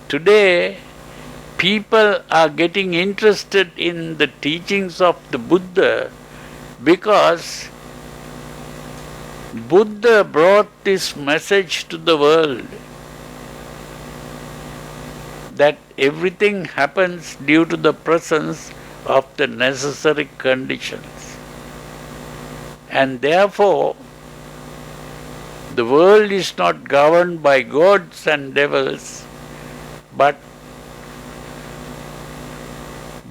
Today, people are getting interested in the teachings of the Buddha because Buddha brought this message to the world that everything happens due to the presence of the necessary conditions. And therefore, the world is not governed by gods and devils, but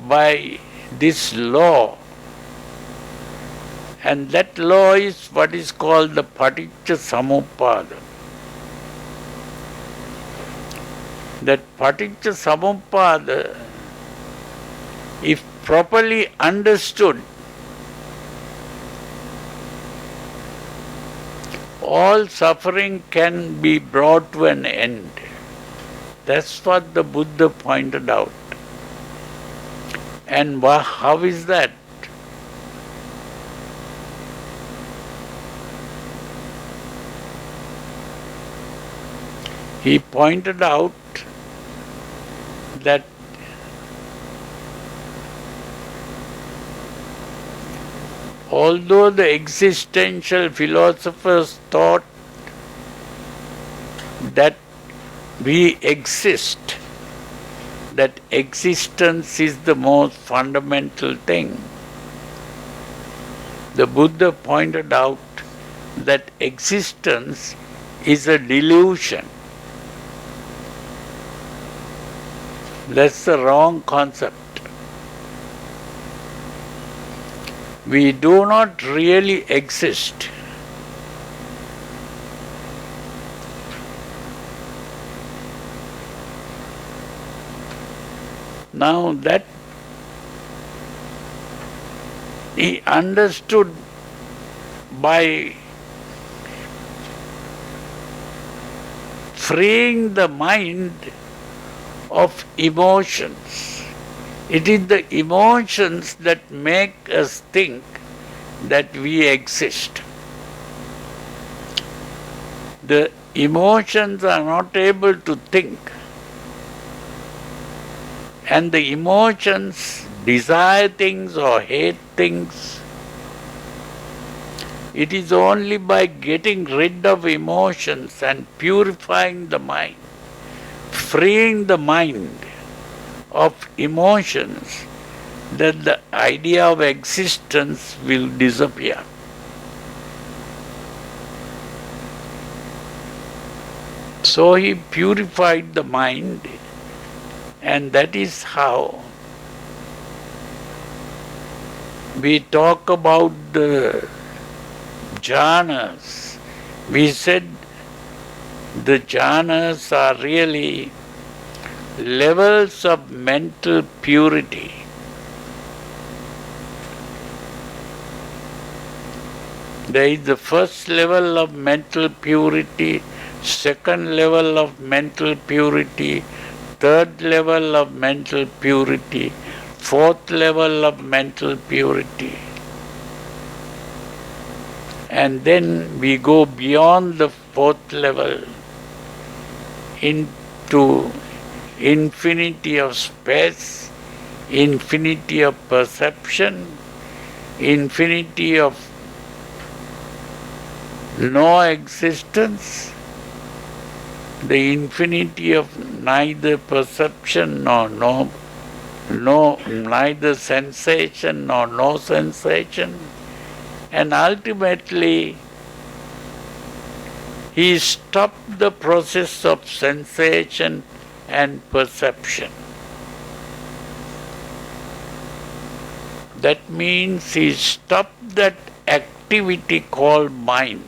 by this law. And that law is what is called the Paṭicca-Samuppāda. That Paṭicca-Samuppāda, if properly understood, all suffering can be brought to an end. That's what the Buddha pointed out. And how is that? He pointed out that although the existential philosophers thought that we exist, that existence is the most fundamental thing, the Buddha pointed out that existence is a delusion. That's the wrong concept. We do not really exist. Now that he understood by freeing the mind of emotions. It is the emotions that make us think that we exist. The emotions are not able to think, and the emotions desire things or hate things. It is only by getting rid of emotions and purifying the mind, freeing the mind of emotions, that the idea of existence will disappear. So he purified the mind, and that is how we talk about the jhanas. We said the jhanas are really levels of mental purity. There is the first level of mental purity, second level of mental purity, third level of mental purity, fourth level of mental purity. And then we go beyond the fourth level into infinity of space, infinity of perception, infinity of no existence, the infinity of neither perception nor neither sensation nor no sensation, and ultimately he stopped the process of sensation and perception. That means he stopped that activity called mind.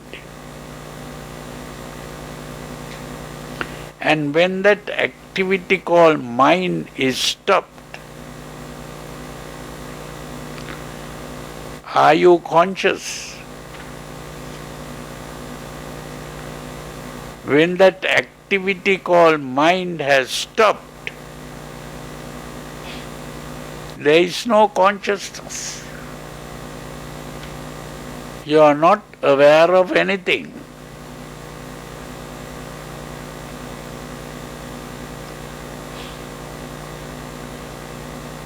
And when that activity called mind is stopped, are you conscious? When that activity called mind has stopped, there is no consciousness. You are not aware of anything.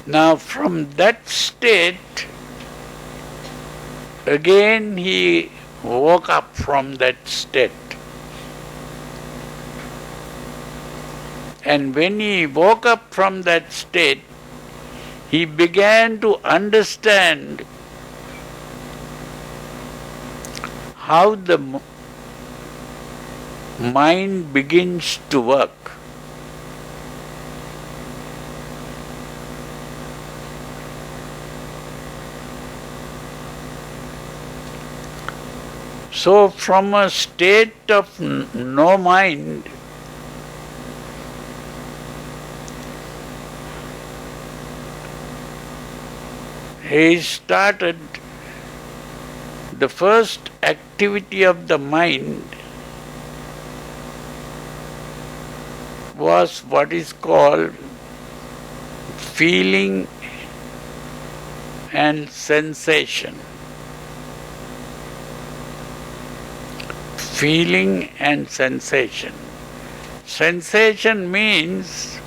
Now from that state, again he woke up from that state. And when he woke up from that state, he began to understand how the mind begins to work. So from a state of no mind, he started the first activity of the mind was what is called feeling and sensation. Feeling and sensation. Sensation means,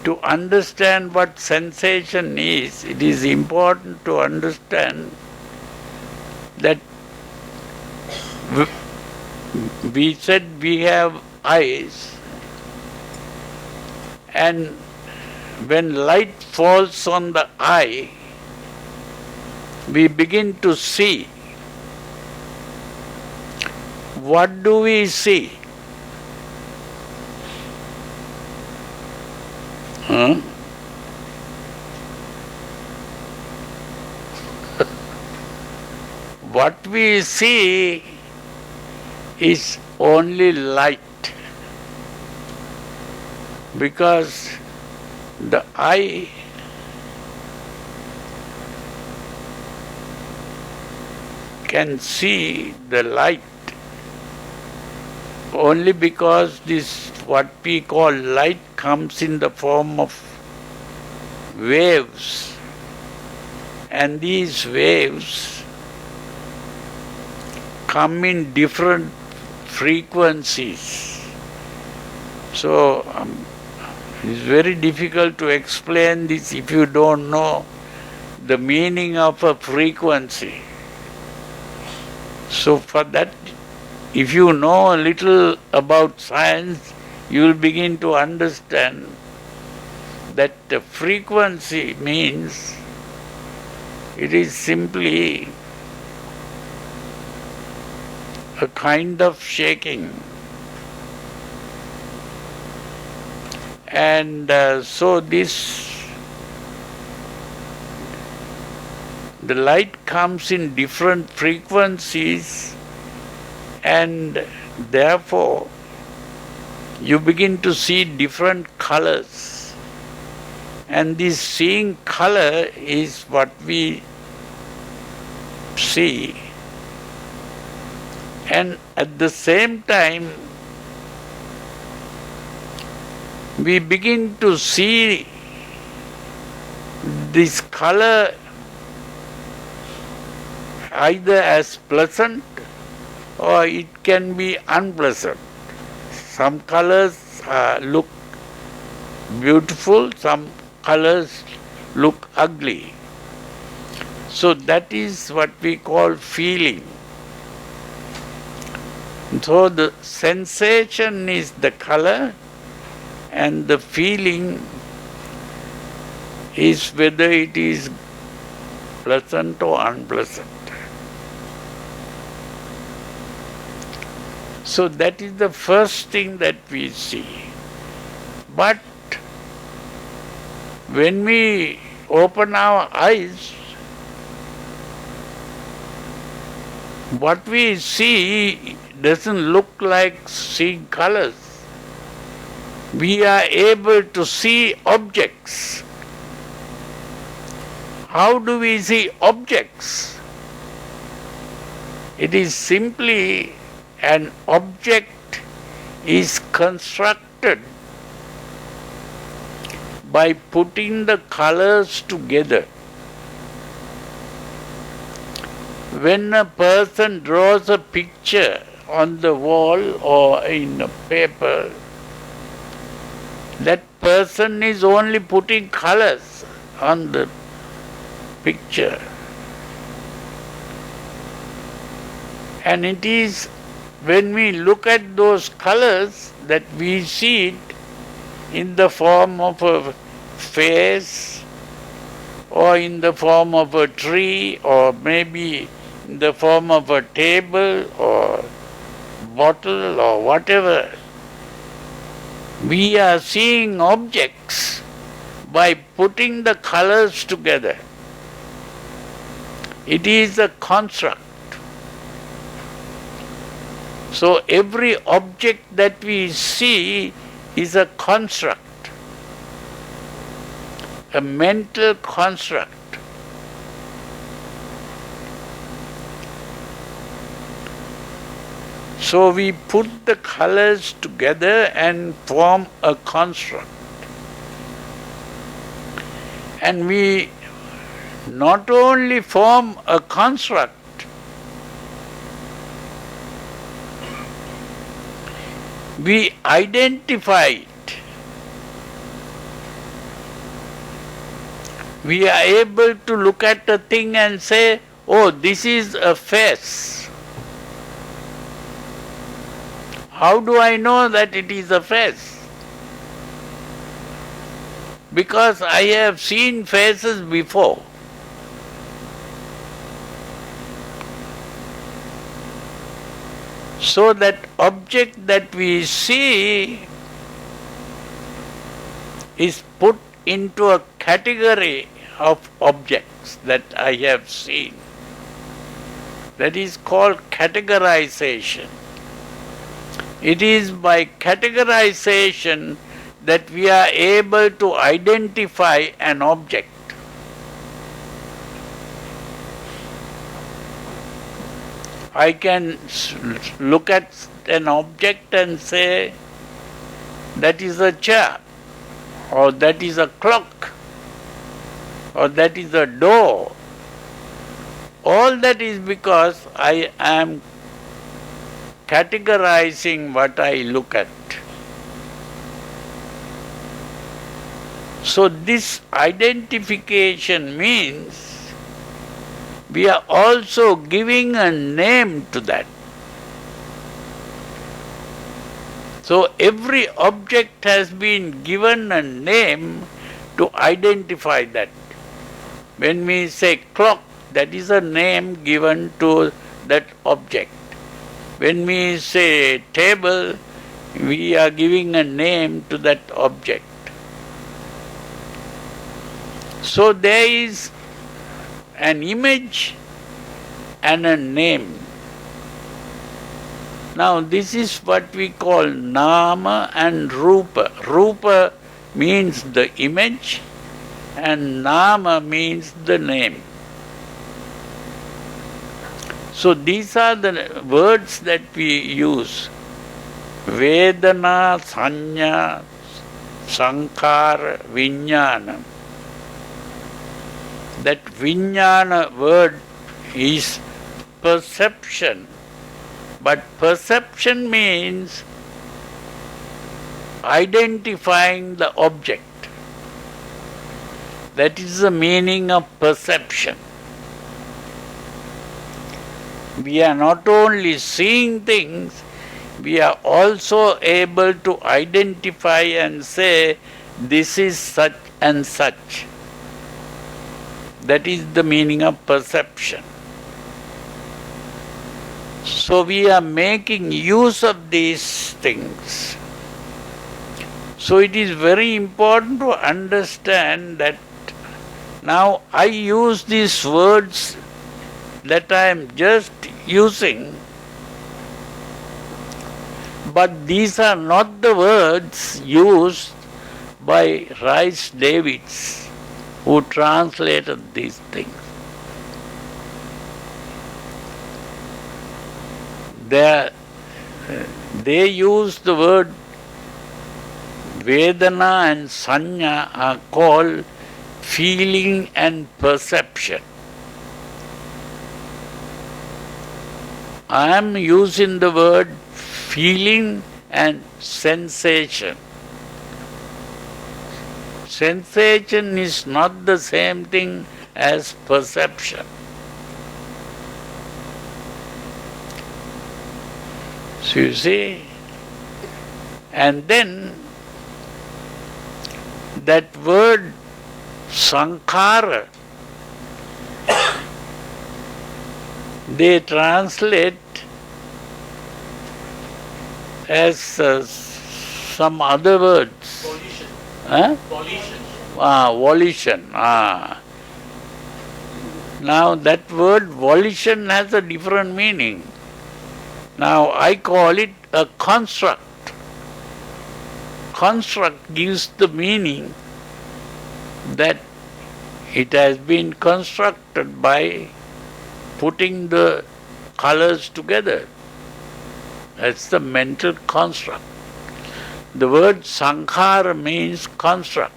to understand what sensation is, it is important to understand that we said we have eyes, and when light falls on the eye, we begin to see. What do we see? What we see is only light, because the eye can see the light only because this what we call light comes in the form of waves, and these waves come in different frequencies. So it's very difficult to explain this if you don't know the meaning of a frequency. So for that, if you know a little about science, you will begin to understand that the frequency means it is simply a kind of shaking. And so the light comes in different frequencies, and therefore you begin to see different colors. And this seeing color is what we see. And at the same time, we begin to see this color either as pleasant or it can be unpleasant. Some colors look beautiful, some colors look ugly. So that is what we call feeling. So the sensation is the color, and the feeling is whether it is pleasant or unpleasant. So that is the first thing that we see. But when we open our eyes, what we see doesn't look like seeing colors. We are able to see objects. How do we see objects? It is simply an object is constructed by putting the colors together. When a person draws a picture on the wall or in a paper, that person is only putting colors on the picture. And it is when we look at those colors that we see it in the form of a face, or in the form of a tree, or maybe in the form of a table or bottle or whatever. We are seeing objects by putting the colors together. It is a construct. So every object that we see is a construct, a mental construct. So we put the colors together and form a construct. And we not only form a construct, we identify it. We are able to look at a thing and say, oh, this is a face. How do I know that it is a face? Because I have seen faces before. So that object that we see is put into a category of objects that I have seen. That is called categorization. It is by categorization that we are able to identify an object. I can look at an object and say, that is a chair, or that is a clock, or that is a door. All that is because I am categorizing what I look at. So this identification means we are also giving a name to that. So every object has been given a name to identify that. When we say clock, that is a name given to that object. When we say table, we are giving a name to that object. So there is an image and a name. Now this is what we call nama and rupa. Rupa means the image and nama means the name. So these are the words that we use. Vedana, Saññā, Sankhara, Vijñāna. That Vijñāna word is perception. But perception means identifying the object. That is the meaning of perception. We are not only seeing things, we are also able to identify and say, this is such and such. That is the meaning of perception. So we are making use of these things. So it is very important to understand that now I use these words that I am just using, but these are not the words used by Rice Davids, who translated these things. They use the word Vedana and Saññā are called feeling and perception. I am using the word feeling and sensation. Sensation is not the same thing as perception. So you see, and then that word sankhara, they translate as some other words. Volition. Huh? Volition. Volition. Now that word volition has a different meaning. Now I call it a construct. Construct gives the meaning that it has been constructed by putting the colors together. That's the mental construct. The word sankhara means construct.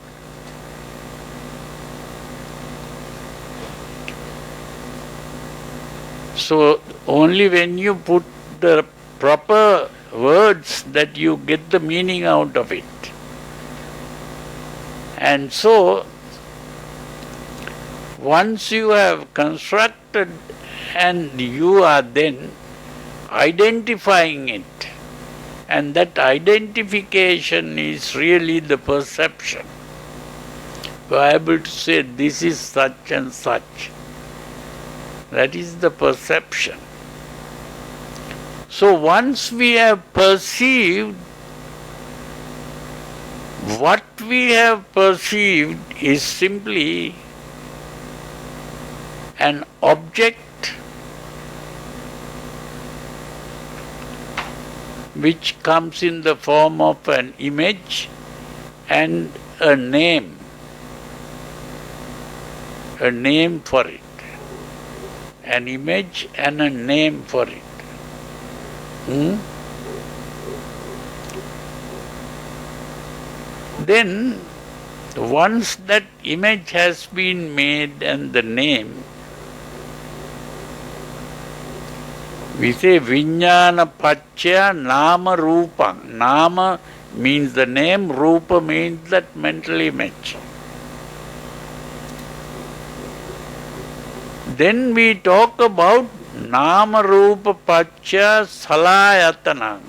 So only when you put the proper words that you get the meaning out of it. And so, once you have constructed and you are then identifying it, and that identification is really the perception. You are able to say this is such and such. That is the perception. So once we have perceived, what we have perceived is simply an object which comes in the form of an image and a name for it. An image and a name for it. Then, once that image has been made and the name, we say Vijnana Paccaya Nama Rupang. Nama means the name, Rupa means that mental image. Then we talk about Nama Rupa Paccaya Salayatana.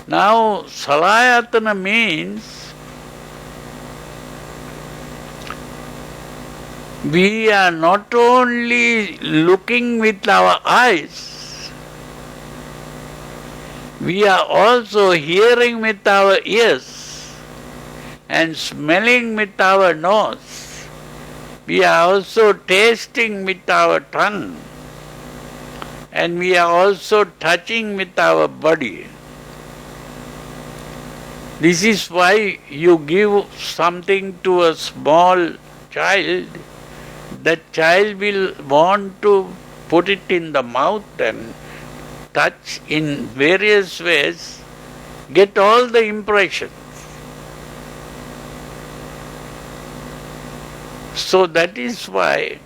Now, Salayatana means we are not only looking with our eyes, we are also hearing with our ears and smelling with our nose. We are also tasting with our tongue, and we are also touching with our body. This is why you give something to a small child, that child will want to put it in the mouth and touch in various ways, get all the impressions. So that is why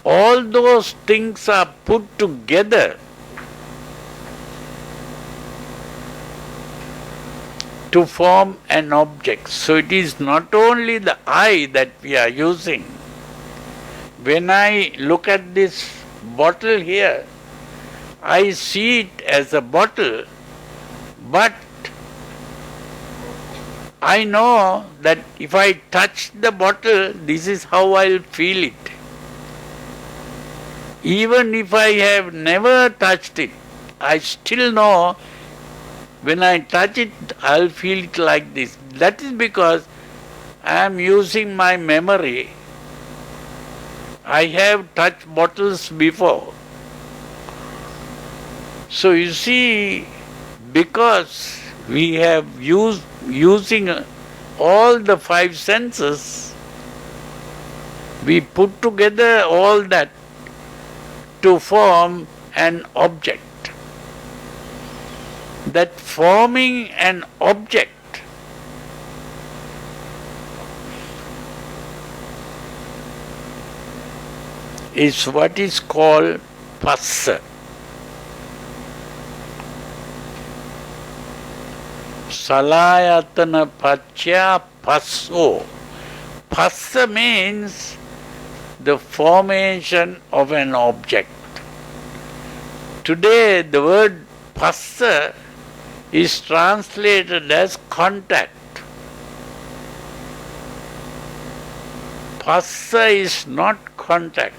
all those things are put together to form an object. So it is not only the eye that we are using. When I look at this bottle here, I see it as a bottle, but I know that if I touch the bottle, this is how I'll feel it. Even if I have never touched it, I still know when I touch it, I'll feel it like this. That is because I am using my memory. I have touched bottles before. So you see, because we have using all the five senses, we put together all that to form an object. That forming an object is what is called phassa. Salayatana Pachya Passo. Passa means the formation of an object. Today the word passa is translated as contact. Passa is not contact.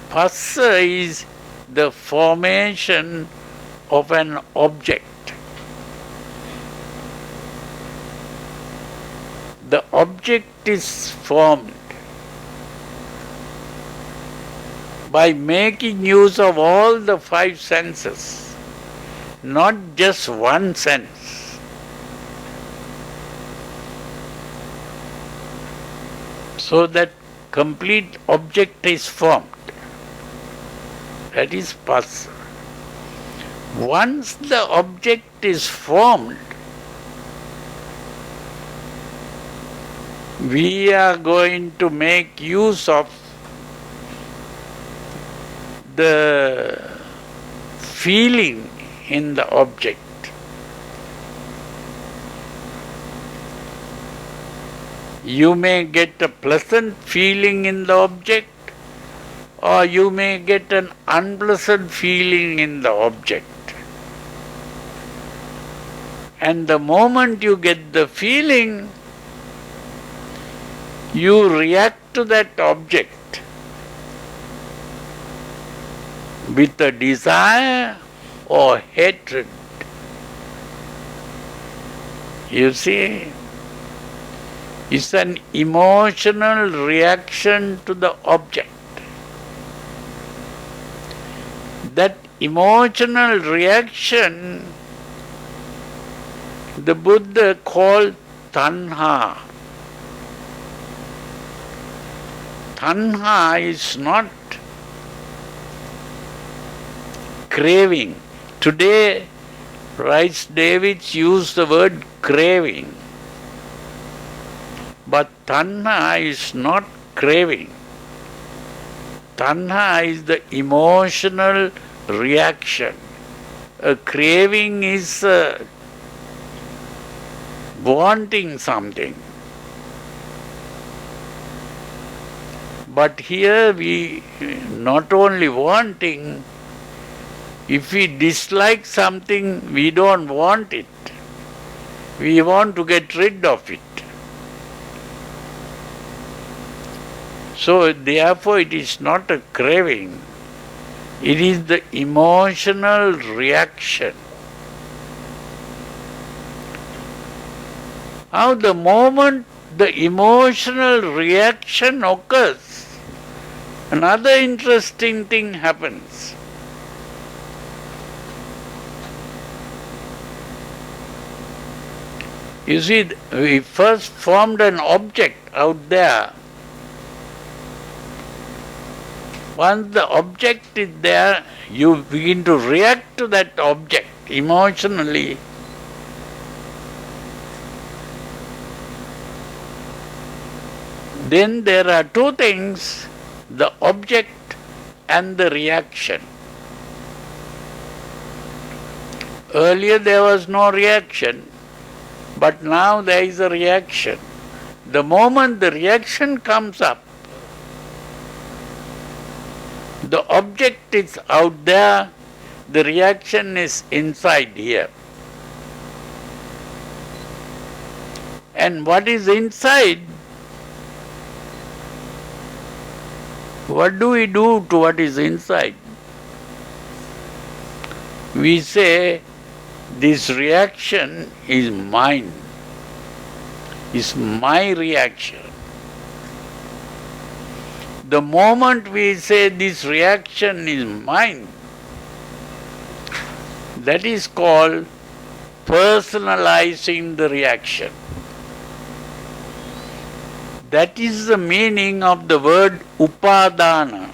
Passa is the formation of an object. The object is formed by making use of all the five senses, not just one sense. So that complete object is formed. That is passa. Once the object is formed, we are going to make use of the feeling in the object. You may get a pleasant feeling in the object, or you may get an unpleasant feeling in the object. And the moment you get the feeling, you react to that object with a desire or hatred. You see, it's an emotional reaction to the object. That emotional reaction the Buddha called tanha. Tanha is not craving. Today, Rice Davids use the word craving. But tanha is not craving. Tanha is the emotional reaction. A craving is wanting something. But here we not only wanting, if we dislike something, we don't want it. We want to get rid of it. So therefore it is not a craving. It is the emotional reaction. Now the moment the emotional reaction occurs, another interesting thing happens. You see, we first formed an object out there. Once the object is there, you begin to react to that object emotionally. Then there are two things, the object and the reaction. Earlier there was no reaction, but now there is a reaction. The moment the reaction comes up, the object is out there, the reaction is inside here. And what is inside? What do we do to what is inside? We say, this reaction is mine, is my reaction. The moment we say this reaction is mine, that is called personalizing the reaction. That is the meaning of the word upadana.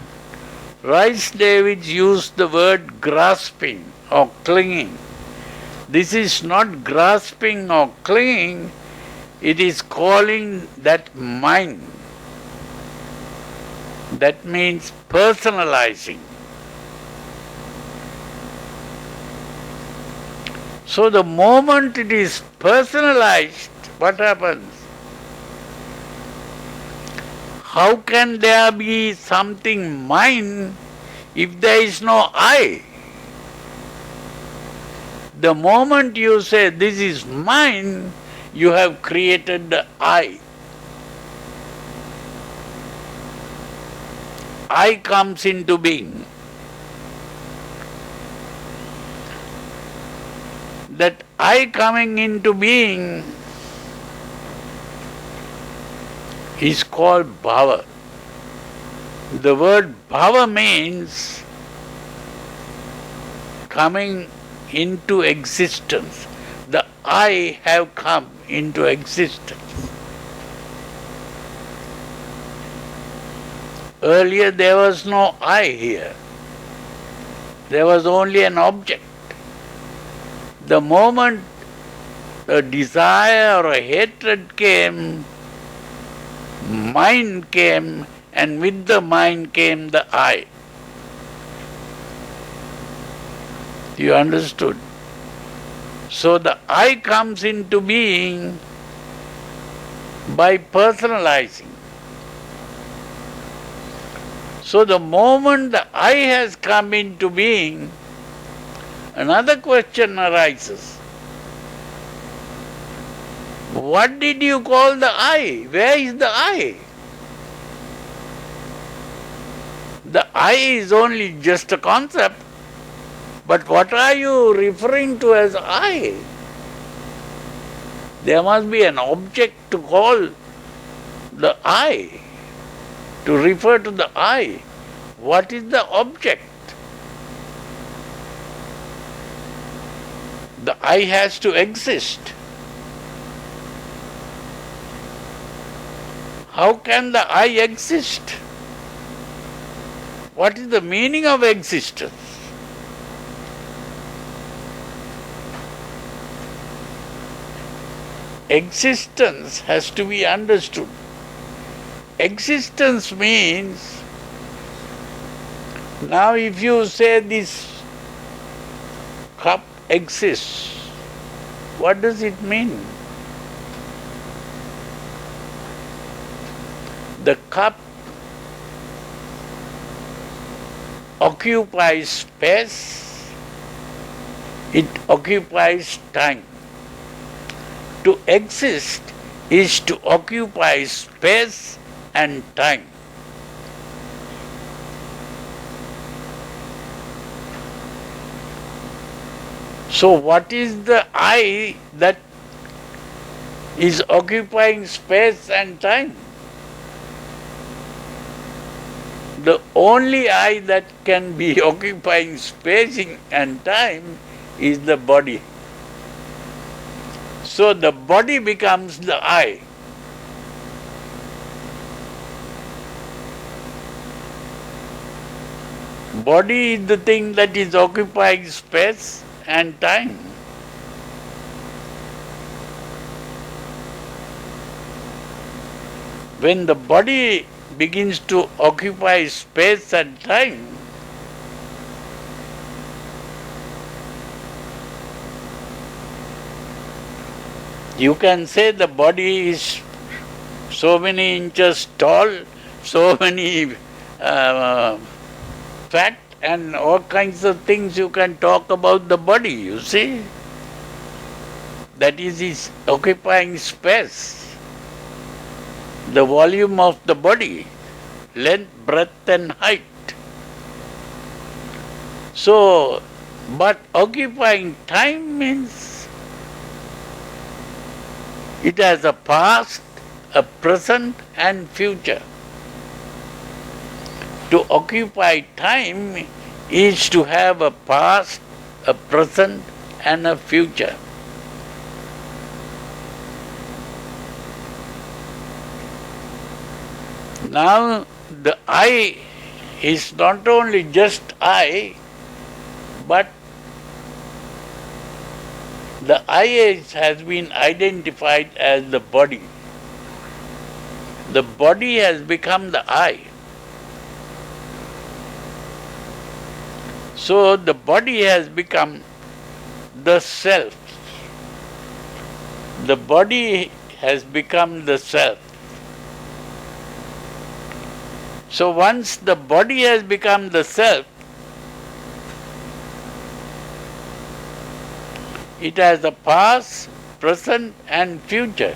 Rice Davids used the word grasping or clinging. This is not grasping or clinging, it is calling that mine. That means personalizing. So the moment it is personalized, what happens? How can there be something mine if there is no I? The moment you say this is mine, you have created the I. I comes into being. That I coming into being is called bhava. The word bhava means coming into existence. The I have come into existence. Earlier there was no I here. There was only an object. The moment a desire or a hatred came, mind came, and with the mind came the I. You understood? So the I comes into being by personalizing. So the moment the I has come into being, another question arises. What did you call the I? Where is the I? The I is only just a concept, but what are you referring to as I? There must be an object to call the I, to refer to the I. What is the object? The I has to exist. How can the I exist? What is the meaning of existence? Existence has to be understood. Existence means, now if you say this cup exists, what does it mean? The cup occupies space, it occupies time. To exist is to occupy space and time. So what is the I that is occupying space and time? The only I that can be occupying space and time is the body. So the body becomes the I. Body is the thing that is occupying space and time. When the body begins to occupy space and time, you can say the body is so many inches tall, so many fat, and all kinds of things you can talk about the body, you see. That is occupying space. The volume of the body, length, breadth and height. So, but occupying time means it has a past, a present and future. To occupy time is to have a past, a present and a future. Now the I is not only just I, but the I has been identified as the body. The body has become the I. So the body has become the self. The body has become the self. So once the body has become the self, it has a past, present and future.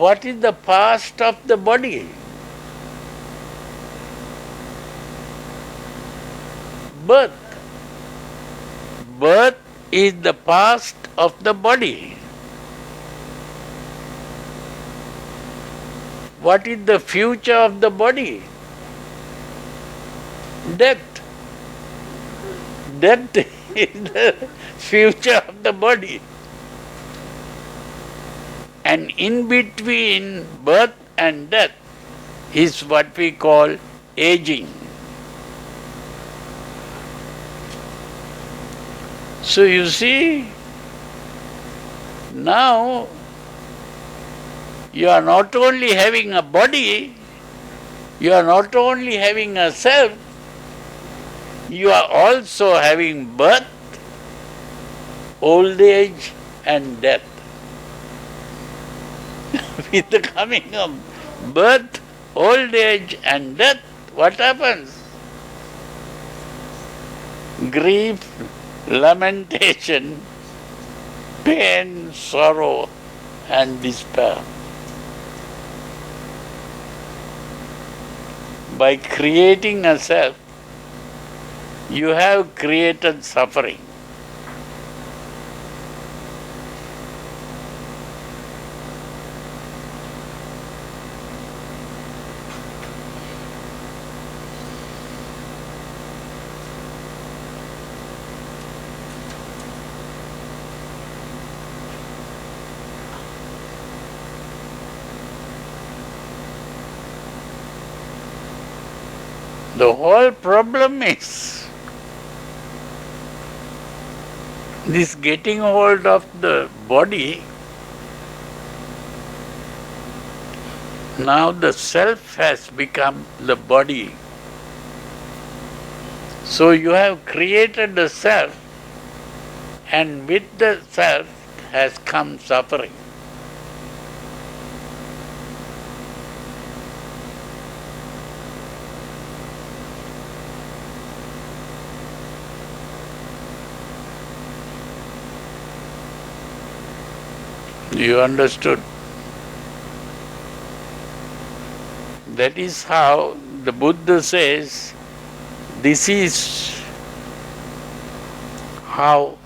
What is the past of the body? Birth. Birth is the past of the body. What is the future of the body? Death. Death is the future of the body. And in between birth and death is what we call aging. So you see, now you are not only having a body, you are not only having a self, you are also having birth, old age and death. With the coming of birth, old age and death, what happens? Grief, lamentation, pain, sorrow and despair. By creating a self, you have created suffering. The whole problem is this getting hold of the body. Now the self has become the body. So you have created the self, and with the self has come suffering. You understood? That is how the Buddha says, this is how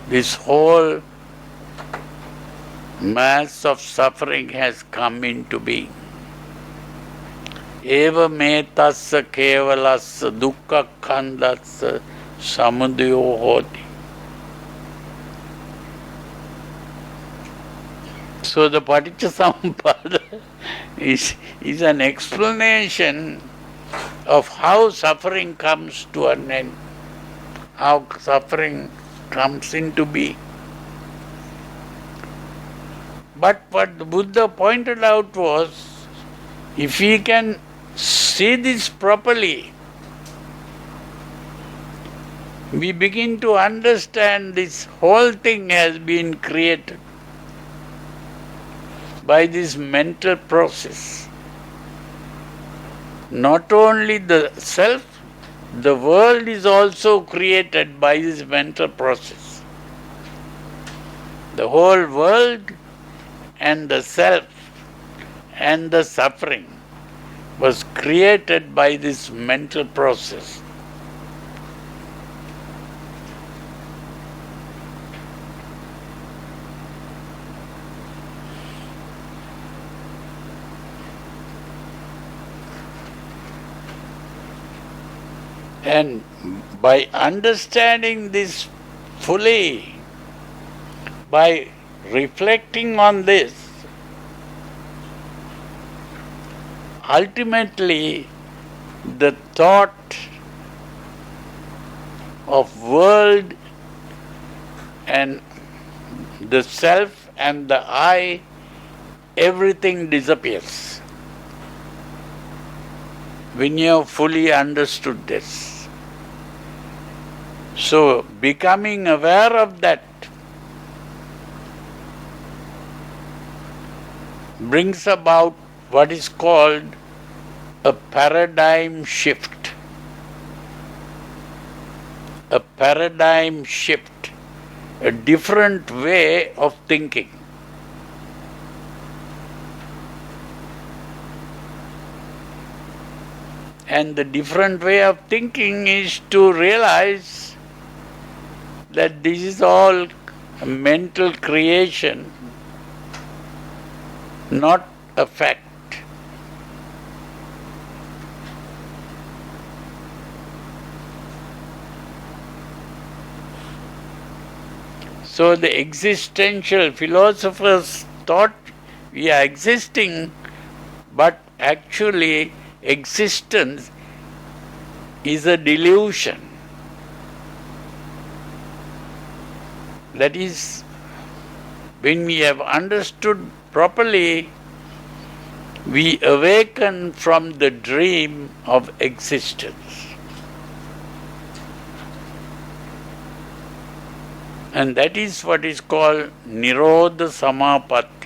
this whole mass of suffering has come into being. Eva metasya kevalasya dukkha khandasya samudayo hoti. So the Paṭicca-Samuppāda is an explanation of how suffering comes to an end, how suffering comes into being. But what the Buddha pointed out was, if we can see this properly, we begin to understand this whole thing has been created by this mental process. Not only the self, the world is also created by this mental process. The whole world and the self and the suffering was created by this mental process. And by understanding this fully, by reflecting on this, ultimately the thought of world and the self and the I, everything disappears. When you have fully understood this. So, becoming aware of that brings about what is called a paradigm shift. A paradigm shift, a different way of thinking. And the different way of thinking is to realize that this is all a mental creation, not a fact. So the existential philosophers thought we are existing, but actually existence is a delusion. That is, when we have understood properly, we awaken from the dream of existence. And that is what is called Nirodha-samāpatti.